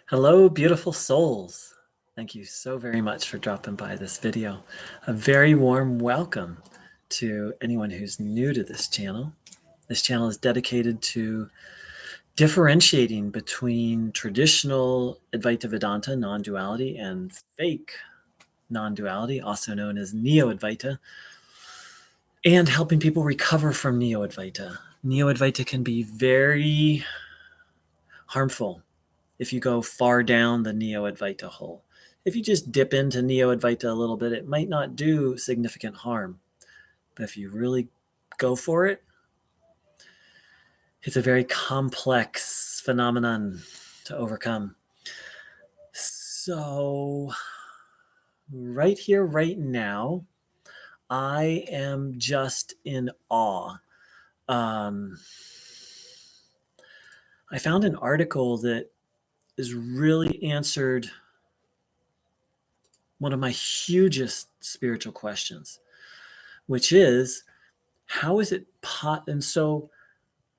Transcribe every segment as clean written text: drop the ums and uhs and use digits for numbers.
Hello, beautiful souls. Thank you so very much for dropping by this video. A very warm welcome to anyone who's new to this channel. This channel is dedicated to differentiating between traditional Advaita Vedanta non-duality and fake non-duality, also known as Neo-Advaita, and helping people recover from Neo-Advaita. Neo-Advaita can be very harmful if you go far down the Neo-Advaita hole. If you just dip into Neo-Advaita a little bit, it might not do significant harm. But if you really go for it, it's a very complex phenomenon to overcome. So right here, right now, I am just in awe. I found an article that has really answered one of my hugest spiritual questions, which is, how is it and so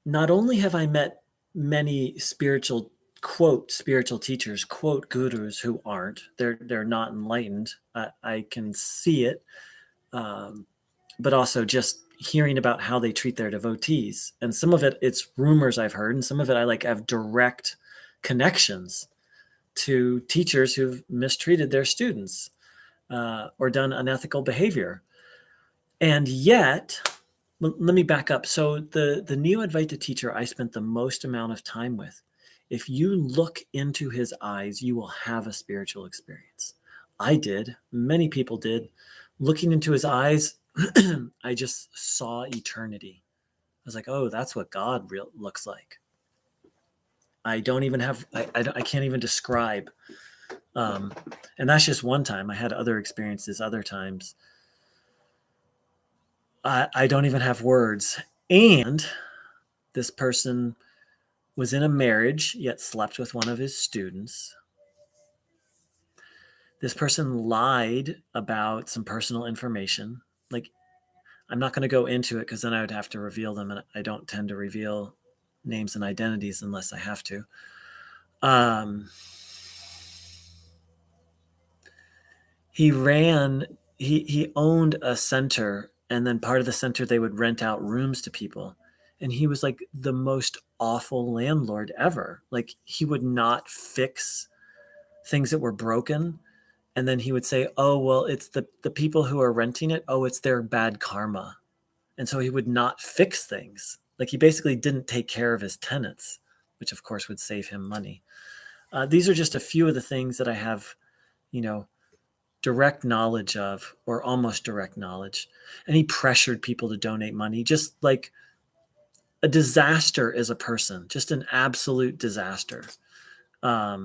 not only have I met many spiritual, quote, spiritual teachers, quote, gurus who aren't, they're not enlightened. I can see it, but also just hearing about how they treat their devotees. And some of it's rumors I've heard, and some of it I have direct connections to teachers who've mistreated their students or done unethical behavior. And yet, let me back up. So the Neo-Advaita teacher I spent the most amount of time with, if you look into his eyes, you will have a spiritual experience. I did. Many people did. Looking into his eyes, I just saw eternity. I was like, oh, that's what God looks like. I don't even have, I can't even describe. And that's just one time. I had other experiences other times. I don't even have words. And this person was in a marriage, yet slept with one of his students. This person lied about some personal information. I'm not going to go into it because then I would have to reveal them, and I don't tend to reveal names and identities unless I have to. He owned a center, and then part of the center they would rent out rooms to people. And he was like the most awful landlord ever. Like, he would not fix things that were broken. And then he would say, oh, well, it's the people who are renting it. Oh, it's their bad karma. And so he would not fix things. Like, he basically didn't take care of his tenants, which of course would save him money. These are just a few of the things that I have, direct knowledge of, or almost direct knowledge. And he pressured people to donate money, just like a disaster as a person, just an absolute disaster. I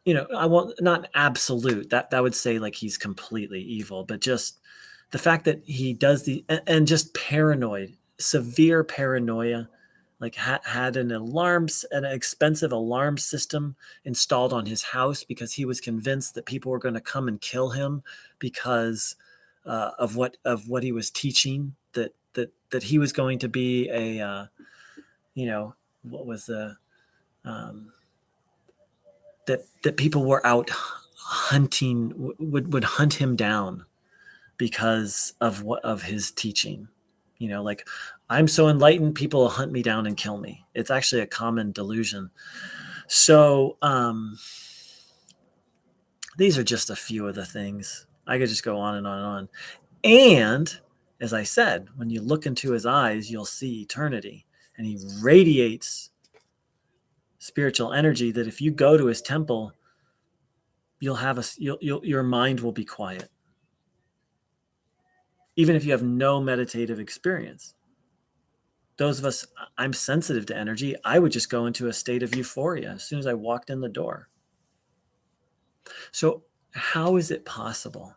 won't, not absolute, that would say like he's completely evil, but just the fact that he does and just paranoid, severe paranoia, like had an expensive alarm system installed on his house because he was convinced that people were going to come and kill him because of what he was teaching, that he was going to be a what was the that people were out hunting, would hunt him down because of his teaching. Like, I'm so enlightened, people will hunt me down and kill me. It's actually a common delusion. So these are just a few of the things. I could just go on and on and on. And as I said, when you look into his eyes, you'll see eternity. And he radiates spiritual energy that if you go to his temple, your mind will be quiet. Even if you have no meditative experience. Those of us, I'm sensitive to energy. I would just go into a state of euphoria as soon as I walked in the door. So how is it possible?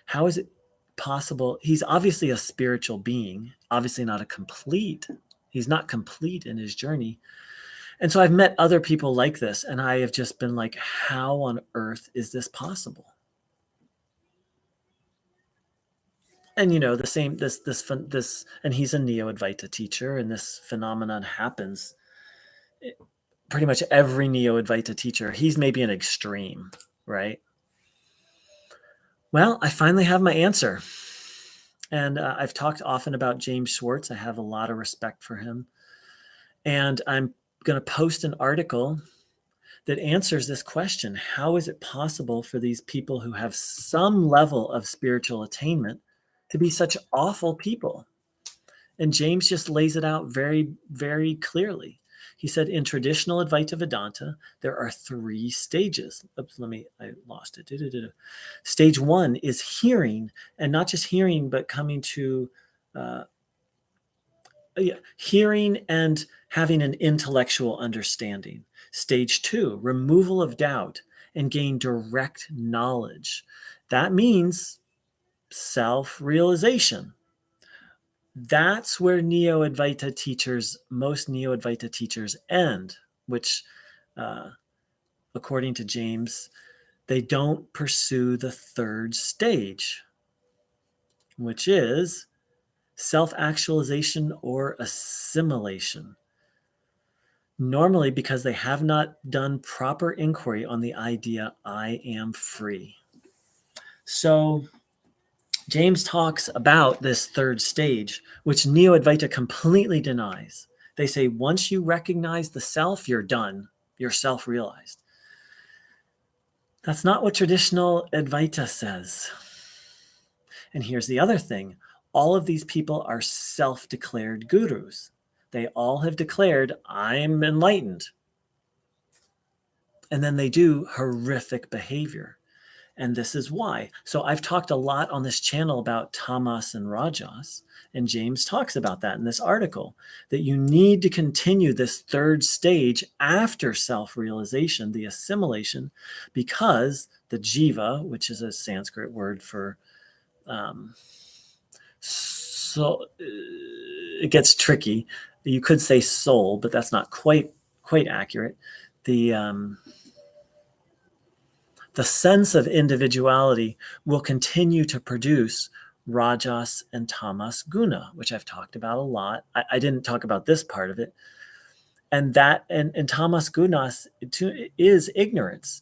How is it possible? He's obviously a spiritual being, obviously he's not complete in his journey. And so I've met other people like this, and I have just been like, how on earth is this possible? And the same, this, and he's a Neo-Advaita teacher, and this phenomenon happens pretty much every Neo-Advaita teacher, he's maybe an extreme, right? Well, I finally have my answer. And I've talked often about James Schwartz. I have a lot of respect for him. And I'm going to post an article that answers this question. How is it possible for these people who have some level of spiritual attainment to be such awful people? And James just lays it out very, very clearly. He said in traditional Advaita Vedanta, there are 3 stages. Oops, I lost it. Stage 1 is hearing, and not just hearing, but coming to hearing and having an intellectual understanding. Stage 2, removal of doubt and gain direct knowledge. That means self-realization. That's where Neo-Advaita teachers, most Neo-Advaita teachers end, which, according to James, they don't pursue the 3rd stage, which is self-actualization or assimilation. Normally because they have not done proper inquiry on the idea, I am free. So James talks about this 3rd stage, which Neo-Advaita completely denies. They say once you recognize the self, you're done. You're self-realized. That's not what traditional Advaita says. And here's the other thing. All of these people are self-declared gurus. They all have declared, I'm enlightened. And then they do horrific behavior. And this is why. So I've talked a lot on this channel about tamas and rajas, and James talks about that in this article, that you need to continue this 3rd stage after self-realization, the assimilation, because the jiva, which is a Sanskrit word for, so it gets tricky. You could say soul, but that's not quite accurate. The sense of individuality will continue to produce rajas and tamas guna, which I've talked about a lot. I didn't talk about this part of it. And tamas gunas is ignorance.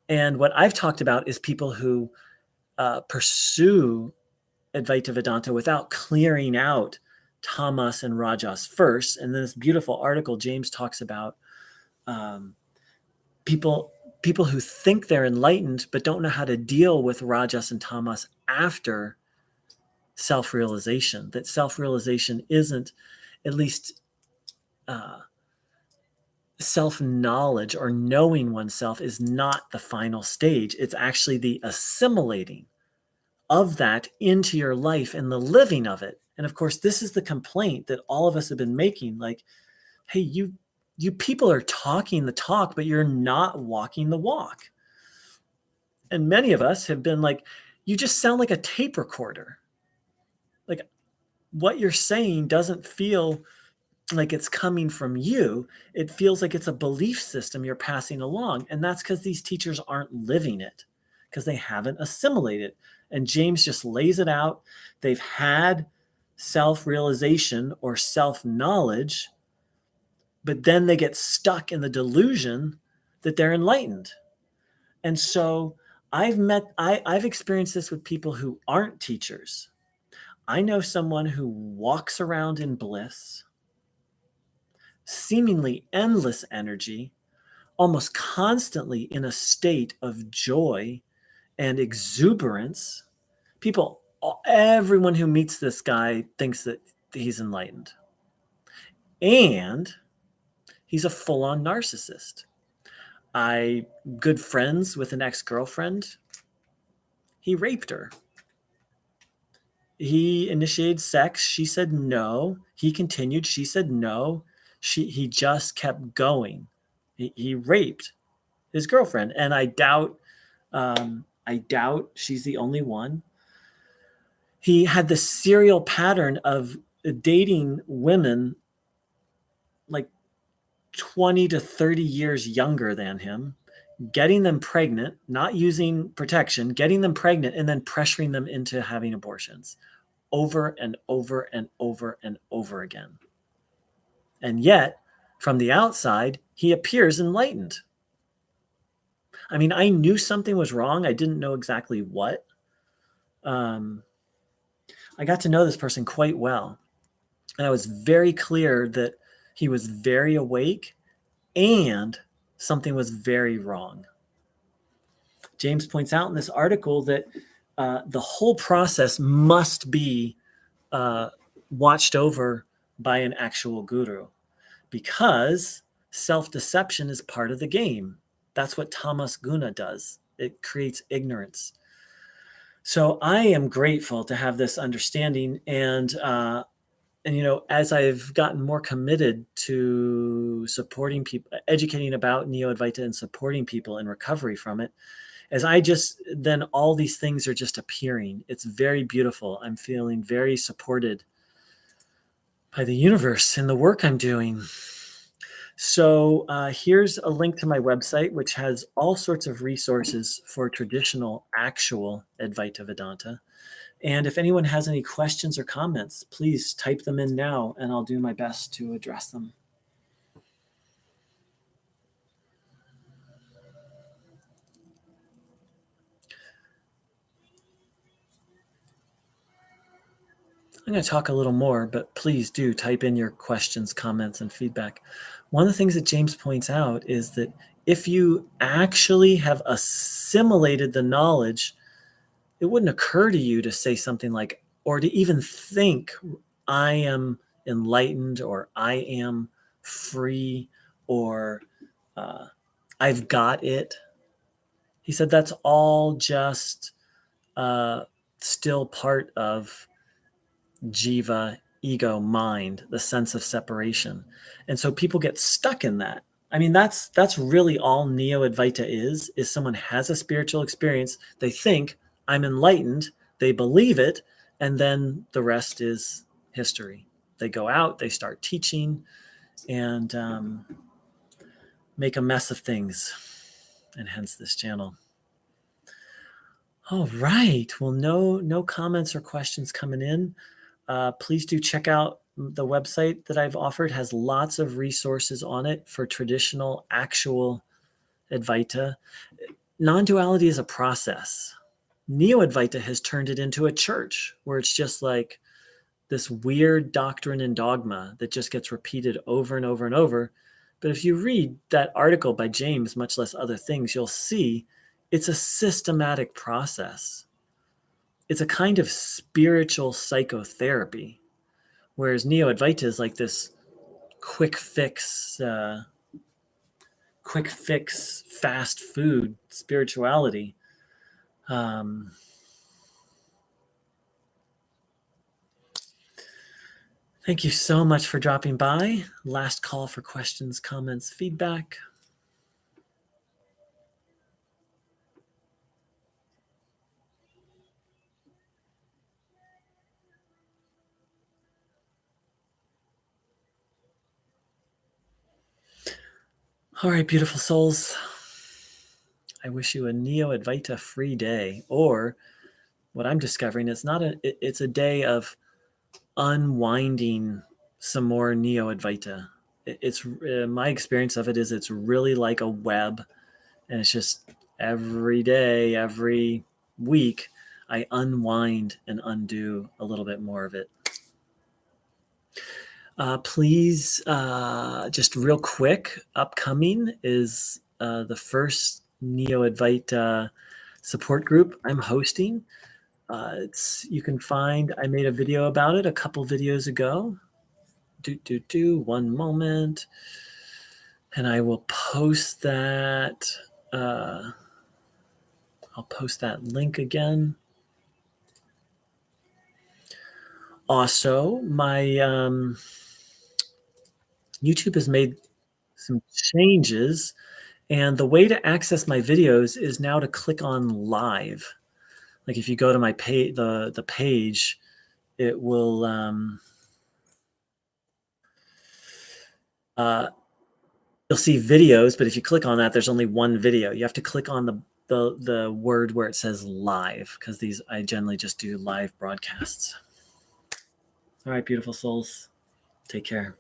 And what I've talked about is people who pursue Advaita Vedanta without clearing out tamas and rajas first. And then this beautiful article, James talks about people who think they're enlightened but don't know how to deal with rajas and tamas after self-realization, that self-realization isn't, at least self-knowledge or knowing oneself is not the final stage. It's actually the assimilating of that into your life and the living of it. And of course, this is the complaint that all of us have been making, like, hey, you people are talking the talk, but you're not walking the walk. And many of us have been like, you just sound like a tape recorder. Like what you're saying doesn't feel like it's coming from you. It feels like it's a belief system you're passing along. And that's because these teachers aren't living it, because they haven't assimilated. And James just lays it out. They've had self-realization or self-knowledge, but then they get stuck in the delusion that they're enlightened. And so I've experienced this with people who aren't teachers. I know someone who walks around in bliss, seemingly endless energy, almost constantly in a state of joy and exuberance. Everyone who meets this guy thinks that he's enlightened. And he's a full-on narcissist. Good friends with an ex-girlfriend. He raped her. He initiated sex. She said no. He continued. She said no. He just kept going. He raped his girlfriend, and I doubt she's the only one. He had this serial pattern of dating women like 20 to 30 years younger than him, getting them pregnant, not using protection, getting them pregnant, and then pressuring them into having abortions over and over and over and over again. And yet, from the outside, he appears enlightened. I mean, I knew something was wrong. I didn't know exactly what. I got to know this person quite well. And I was very clear that he was very awake and something was very wrong. James points out in this article that the whole process must be watched over by an actual guru, because self-deception is part of the game. That's what tamas guna does. It creates ignorance. So I am grateful to have this understanding, and as I've gotten more committed to supporting people, educating about Neo-Advaita and supporting people in recovery from it, then all these things are just appearing. It's very beautiful. I'm feeling very supported by the universe in the work I'm doing. So here's a link to my website, which has all sorts of resources for traditional, actual Advaita Vedanta. And if anyone has any questions or comments, please type them in now, and I'll do my best to address them. I'm going to talk a little more, but please do type in your questions, comments, and feedback. One of the things that James points out is that if you actually have assimilated the knowledge, it wouldn't occur to you to say something like, or to even think, I am enlightened, or I am free, or I've got it. He said that's all just still part of jiva, ego, mind, the sense of separation. And so people get stuck in that. I mean, that's really all Neo-Advaita is someone has a spiritual experience, they think, I'm enlightened, they believe it, and then the rest is history. They go out, they start teaching, and make a mess of things, and hence this channel. All right, well, no comments or questions coming in. Please do check out the website that I've offered. It has lots of resources on it for traditional, actual Advaita. Non-duality is a process. Neo-Advaita has turned it into a church where it's just like this weird doctrine and dogma that just gets repeated over and over and over. But if you read that article by James, much less other things, you'll see it's a systematic process. It's a kind of spiritual psychotherapy, whereas Neo-Advaita is like this quick fix, fast food spirituality. Thank you so much for dropping by. Last call for questions, comments, feedback. All right, beautiful souls. I wish you a Neo-Advaita free day, or what I'm discovering is it's a day of unwinding some more Neo-Advaita. It's my experience of it is it's really like a web, and it's just every day, every week, I unwind and undo a little bit more of it. Please, just real quick, upcoming is the first Neo-Advaita support group I'm hosting. You can find, I made a video about it a couple videos ago. One moment. And I will post that. I'll post that link again. Also, my YouTube has made some changes, and the way to access my videos is now to click on live. Like if you go to my page, the page, it will you'll see videos, but if you click on that, there's only one video. You have to click on the word where it says live, because I generally just do live broadcasts. All right, beautiful souls. Take care.